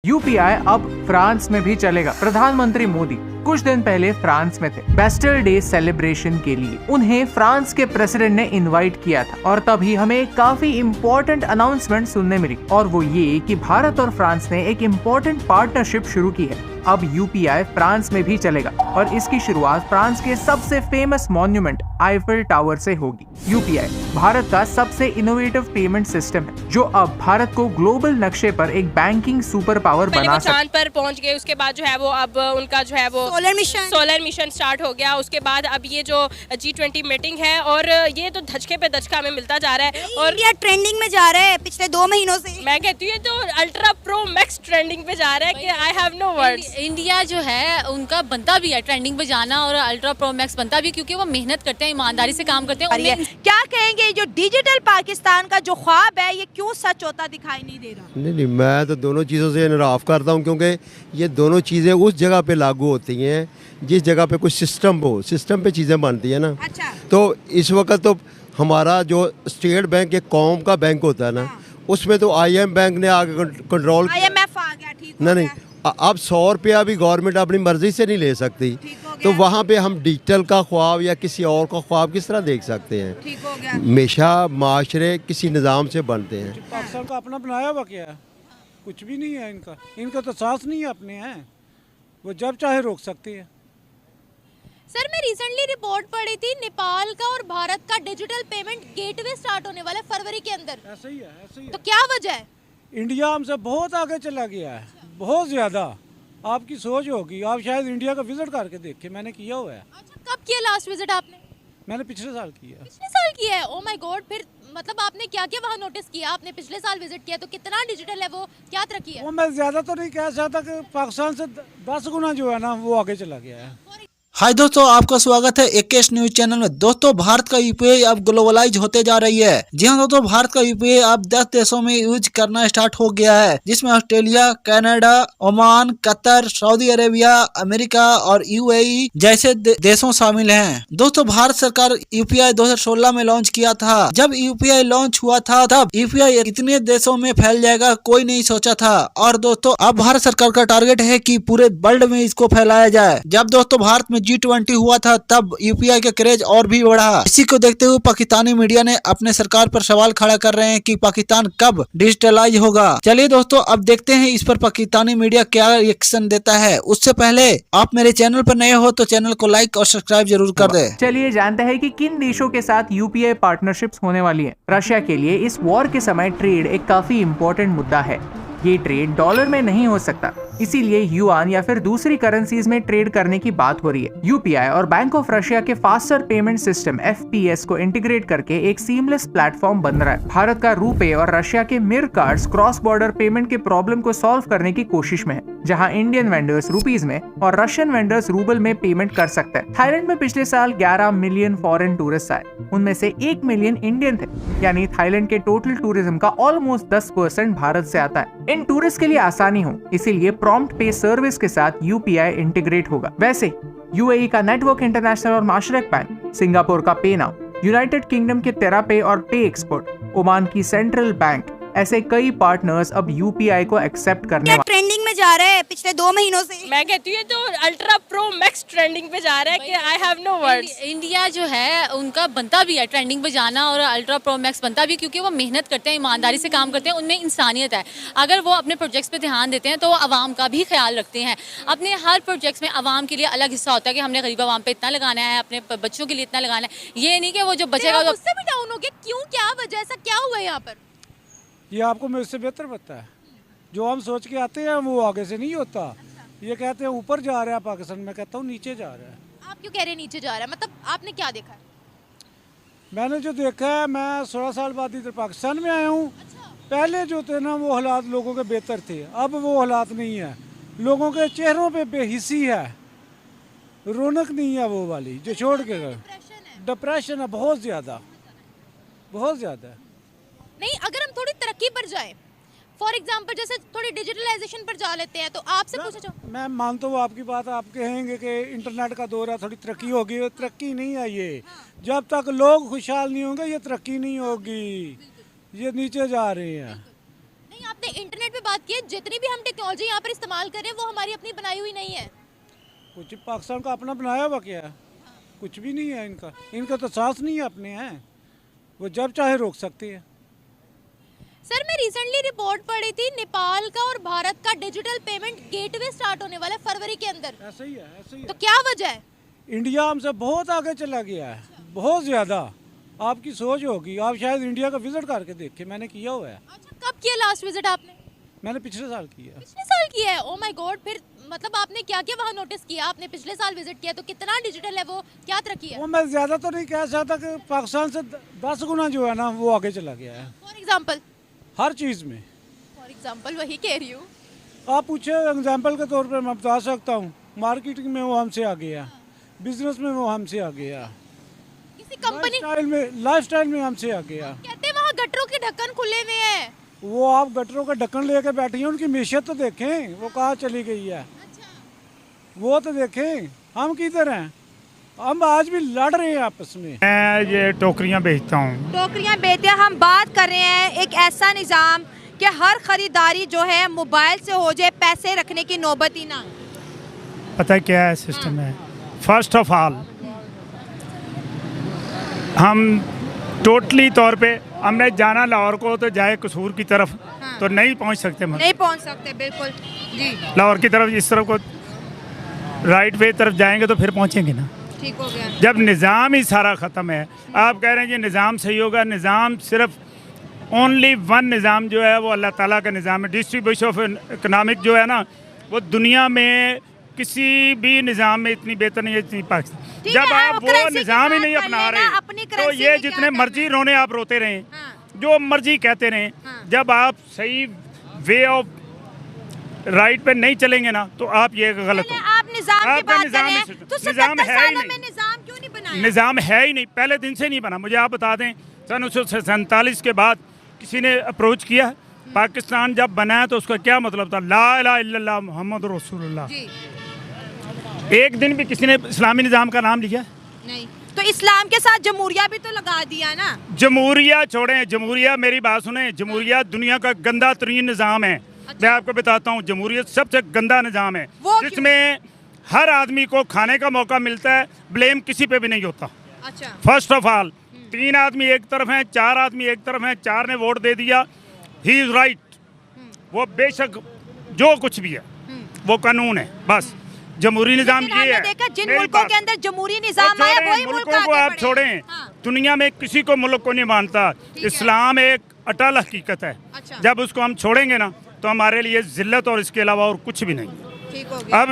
UPI अब France में भी चलेगा। प्रधानमंत्री मोदी कुछ दिन पहले फ्रांस में थे बेस्टर डे सेलिब्रेशन के लिए। उन्हें फ्रांस के प्रेसिडेंट ने इनवाइट किया था और तभी हमें काफी इम्पोर्टेंट अनाउंसमेंट सुनने मिली, और वो ये कि भारत और फ्रांस ने एक इम्पोर्टेंट पार्टनरशिप शुरू की है। अब यूपीआई फ्रांस में भी चलेगा और इसकी शुरुआत फ्रांस के सबसे फेमस मॉन्यूमेंट आईफेल टावर से होगी। यूपीआई भारत का सबसे इनोवेटिव पेमेंट सिस्टम है जो अब भारत को ग्लोबल नक्शे पर एक बैंकिंग सुपर पावर बना सकता है। चांद पर पहुंच गए, उसके बाद जो है वो अब उनका जो है वो सोलर मिशन स्टार्ट हो गया। उसके बाद अब ये जो G20 मीटिंग है और ये तो धचके पे धचका हमें मिलता जा रहा है और इंडिया ट्रेंडिंग में जा रहा है पिछले 2 महीनों से। मैं कहती हूँ तो अल्ट्रा प्रो मैक्स ट्रेंडिंग पे जा रहा है कि I have no words. India जो है उनका बनता भी है ट्रेंडिंग पे जाना और अल्ट्रा प्रो मैक्स बनता भी, क्योंकि वो मेहनत करते हैं, ईमानदारी से काम करते हैं। क्या कहेंगे जो डिजिटल पाकिस्तान का जो ख्वाब है ये क्यों सच होता दिखाई नहीं दे रहा? नहीं, मैं तो दोनों चीज़ों से इनराफ करता हूँ, क्योंकि ये दोनों चीज़ें उस जगह पे लागू होती हैं जिस जगह पे कुछ सिस्टम हो, सिस्टम पे चीज़ें बनती हैं ना। अच्छा। तो इस वक्त तो हमारा जो स्टेट बैंक एक कौम का बैंक होता है ना, उसमें तो IM बैंक ने आगे कंट्रोल, IMF आ गया, ठीक हो नहीं गया। अब 100 रुपया भी गवर्नमेंट अपनी मर्जी से नहीं ले सकती, तो वहाँ पे हम डिजिटल का ख्वाब या किसी और का ख्वाब किस तरह देख सकते हैं? ठीक हो गया। हमेशा माशरे किसी निज़ाम से बनते हैं। पाकिस्तान का अपना बनाया हुआ क्या है? कुछ भी नहीं है इनका तो सांस नहीं है अपने हैं, वो जब चाहे रोक सकते हैं। सर, मैं रिसेंटली रिपोर्ट पढ़ी थी, नेपाल का और भारत का डिजिटल पेमेंट गेटवे स्टार्ट होने वाला है फरवरी के अंदर। ऐसा ही है। तो क्या वजह है? इंडिया हमसे बहुत आगे चला गया है, बहुत ज़्यादा। आपकी सोच होगी, आप शायद इंडिया का विजिट करके देखे, मैंने किया हुआ है। अच्छा, कब किया लास्ट विजिट आपने? मैंने पिछले साल किया। पिछले साल किया है? Oh my God. फिर मतलब आपने क्या क्या वहाँ नोटिस किया? आपने पिछले साल विजिट किया तो कितना डिजिटल है, वो क्या तरक्की है? वो मैं ज़्यादा तो नहीं कह सकता कि पाकिस्तान से 10 गुना जो है ना वो आगे चला गया है। हाय दोस्तों, आपका स्वागत है एकेश न्यूज चैनल में। दोस्तों, भारत का यूपीआई अब ग्लोबलाइज होते जा रही है। जी हाँ दोस्तों, भारत का यूपीआई अब 10 देशों में यूज करना स्टार्ट हो गया है, जिसमें Australia, Canada, Oman, Qatar, Saudi Arabia, America और UAE जैसे देशों शामिल हैं। दोस्तों, भारत सरकार यूपीआई 2016 में लॉन्च किया था। जब यूपीआई लॉन्च हुआ था तब यूपीआई इतने देशों में फैल जाएगा कोई नहीं सोचा था। और दोस्तों, अब भारत सरकार का टारगेट है कि पूरे वर्ल्ड में इसको फैलाया जाए। जब दोस्तों भारत में G20 हुआ था तब यूपीआई का क्रेज और भी बढ़ा। इसी को देखते हुए पाकिस्तानी मीडिया ने अपने सरकार पर सवाल खड़ा कर रहे हैं कि पाकिस्तान कब डिजिटलाइज होगा। चलिए दोस्तों, अब देखते हैं इस पर पाकिस्तानी मीडिया क्या रिएक्शन देता है। उससे पहले आप मेरे चैनल पर नए हो तो चैनल को लाइक और सब्सक्राइब जरूर कर दे। चलिए जानते हैं कि किन देशों के साथ यूपीआई पार्टनरशिप्स होने वाली है। रशिया के लिए इस वॉर के समय ट्रेड एक काफी इम्पोर्टेंट मुद्दा है। ये ट्रेड डॉलर में नहीं हो सकता, इसीलिए युआन या फिर दूसरी करेंसीज में ट्रेड करने की बात हो रही है। यूपीआई और बैंक ऑफ रशिया के फास्टर पेमेंट सिस्टम FPS को इंटीग्रेट करके एक सीमलेस प्लेटफॉर्म बन रहा है। भारत का रुपे और रशिया के मिर कार्ड्स क्रॉस बॉर्डर पेमेंट के प्रॉब्लम को सॉल्व करने की कोशिश में है, जहां इंडियन वेंडर्स रुपीज में और रशियन वेंडर्स रूबल में पेमेंट कर सकते हैं। थाईलैंड में पिछले साल 11 मिलियन फॉरेन टूरिस्ट आए, उनमें से 1 मिलियन इंडियन थे, यानी थाईलैंड के टोटल टूरिज्म का ऑलमोस्ट 10% भारत से आता है। इन टूरिस्ट के लिए आसानी हो, इसीलिए प्रॉम्प्ट पे सर्विस के साथ यूपीआई इंटीग्रेट होगा। वैसे UAE का नेटवर्क इंटरनेशनल और माशरक बैंक, सिंगापुर का पे नाउ, यूनाइटेड किंगडम के तेरापे और पे एक्सपोर्ट, ओमान की सेंट्रल बैंक, ऐसे कई पार्टनर्स अब यूपीआई को एक्सेप्ट करने वाले। ट्रेंडिंग में जा रहा है पिछले 2 महीनों से। मैं कहती हूँ तो अल्ट्रा प्रो मैक्स ट्रेंडिंग पे जा रहा है कि I have no words. India जो है उनका बनता भी है ट्रेंडिंग पे जाना और अल्ट्रा प्रो मैक्स बनता भी, क्योंकि वो मेहनत करते हैं, ईमानदारी से काम करते हैं, उनमें इंसानियत है। अगर वो अपने प्रोजेक्ट्स पे ध्यान देते हैं तो वो आवाम का भी ख्याल रखते हैं। अपने हर प्रोजेक्ट्स में आवाम के लिए अलग हिस्सा होता है कि हमने गरीब आवाम पे इतना लगाना है, अपने बच्चों के लिए इतना लगाना है। ये नहीं कि वो जो बचेगा उससे भी डाउन हो गया। क्यों, क्या वजह, ऐसा क्या हुआ है यहाँ पर? ये आपको मेरे से बेहतर पता है। जो हम सोच के आते हैं वो आगे से नहीं होता। ये कहते हैं ऊपर जा रहा है पाकिस्तान, मैं कहता हूँ नीचे जा रहा है। आप क्यों कह रहे हैं नीचे जा रहा है? मतलब आपने क्या देखा है? मैंने जो देखा है, मैं 16 साल बाद इधर पाकिस्तान में आया हूँ। पहले जो थे ना वो हालात लोगों के बेहतर थे, अब वो हालात नहीं है। लोगों के चेहरों पे बेहिसी है, रौनक नहीं है वो वाली जो छोड़ के गए। डिप्रेशन है बहुत ज़्यादा, बहुत ज़्यादा। नहीं, अगर हम थोड़ी तरक्की पर जाएं, फॉर एग्जांपल जैसे थोड़ी डिजिटलाइजेशन पर जा लेते हैं, तो आपसे पूछना चाहूँ। मैं मानता हूँ आपकी बात। आप कहेंगे कि इंटरनेट का दौर है, थोड़ी तरक्की होगी। तरक्की नहीं है ये। जब तक लोग खुशहाल नहीं होंगे ये तरक्की नहीं होगी। ये नीचे जा रहे हैं। नहीं, आपने इंटरनेट पे बात की है, जितनी भी हम टेक्नोलॉजी यहाँ पर इस्तेमाल कर रहे हैं वो हमारी अपनी बनाई हुई नहीं है। कुछ पाकिस्तान का अपना बनाया हुआ क्या है? कुछ भी नहीं है इनका। इनका तो सांस नहीं है, अपने हैं, वो जब चाहे रोक सकते हैं। सर, मैं रिसेंटली रिपोर्ट पढ़ी थी, नेपाल का और भारत का डिजिटल पेमेंट गेटवे स्टार्ट होने वाला है फरवरी के अंदर। ऐसे ही है, ऐसे ही तो है। क्या वजह है? इंडिया हमसे बहुत आगे चला गया है, बहुत ज़्यादा। आपकी सोच होगी, आप शायद इंडिया का विजिट करके देखें, मैंने किया हुआ है। अच्छा, कब किया लास्ट विजिट आपने? मैंने पिछले साल किया। पिछले साल किया है? ओ माय गॉड, फिर मतलब आपने क्या क्या वहाँ नोटिस किया? आपने पिछले साल विजिट किया तो कितना डिजिटल है वो, क्या तरक्की है? वो मैं ज़्यादा तो नहीं कह सकता कि पाकिस्तान से 10 गुना जो है ना वो आगे चला गया है, फॉर एग्जाम्पल? हर चीज़ में। फॉर एग्जाम्पल वही कह रही हूँ। आप पूछे एग्जाम्पल के तौर पर मैं बता सकता हूँ, मार्केटिंग में वो हमसे आ गया, बिजनेस में वो हमसे आ गया, किसी कंपनी लाइफस्टाइल में हमसे आ गया। कहते हैं वहाँ गटरों के ढक्कन खुले हुए हैं। वो आप गटरों का ढक्कन लेके बैठी हैं, उनकी मैशियत तो देखें वो कहाँ चली गई है। वो तो देखें, हम किधर हैं? हम आज भी लड़ रहे हैं आपस में। मैं ये टोकरियाँ बेचता हूँ। टोकरियां बेचते हैं। हम बात कर रहे हैं एक ऐसा निज़ाम कि हर खरीदारी जो है मोबाइल से हो जाए, पैसे रखने की नौबत ही ना। पता है क्या है सिस्टम है? फर्स्ट ऑफ ऑल हम टोटली तौर पे हमने जाना लाहौर को तो जाए कसूर की तरफ तो नहीं पहुंच सकते। नहीं पहुंच सकते, बिल्कुल जी। लाहौर की तरफ इस तरफ को राइट वे तरफ जाएंगे तो फिर पहुंचेंगे ना। ठीक हो गया। जब निज़ाम ही सारा ख़त्म है, आप कह रहे हैं कि निज़ाम सही होगा, निज़ाम सिर्फ ओनली वन निज़ाम जो है वो अल्लाह ताला का निज़ाम है। डिस्ट्रीब्यूशन ऑफ इकनॉमिक जो है ना वो दुनिया में किसी भी निज़ाम में इतनी बेहतर नहीं है जितनी पाकिस्तान। जब आप वो निज़ाम ही नहीं अपना रहे तो ये जितने मर्जी रोने आप रोते रहें, जो मर्जी कहते रहें, जब आप सही वे ऑफ राइट पे नहीं चलेंगे ना तो आप ये गलत हो। आप निज़ाम की बात कर रहे हैं तो निज़ाम है ही नहीं। निज़ाम क्यों नहीं बनाया? निज़ाम है ही नहीं, पहले दिन से नहीं बना। मुझे आप बता दें, सन 1947 के बाद किसी ने अप्रोच किया? पाकिस्तान जब बना है तो उसका क्या मतलब था? ला इलाहा इल्लल्लाह मुहम्मद रसूलुल्लाह। एक दिन भी किसी ने इस्लामी निज़ाम का नाम लिया? नहीं। तो इस्लाम के साथ जमहूरिया भी तो लगा दिया ना। जमहूरिया छोड़ें, जमहूरिया मेरी बात सुने, जमहूरिया दुनिया का गंदा तरीन निज़ाम है। मैं आपको बताता हूँ, जमहूरियत सबसे गंदा निज़ाम है जिसमें हर आदमी को खाने का मौका मिलता है, ब्लेम किसी पे भी नहीं होता। अच्छा। फर्स्ट ऑफ ऑल 3 आदमी एक तरफ हैं, 4 आदमी एक तरफ हैं, 4 ने वोट दे दिया, ही इज़ राइट। वो बेशक जो कुछ भी है वो कानून है, बस जमहूरी निज़ाम ये है। देखा जिन मुल्कों के अंदर जमहूरी निज़ाम आया वही मुल्कों को आप छोड़ें, दुनिया में किसी को मुल्क को नहीं मानता। इस्लाम एक अटल हकीकत है। जब उसको हम छोड़ेंगे ना तो हमारे लिए जिल्लत और इसके अलावा और कुछ भी नहीं। ठीक हो गया। अब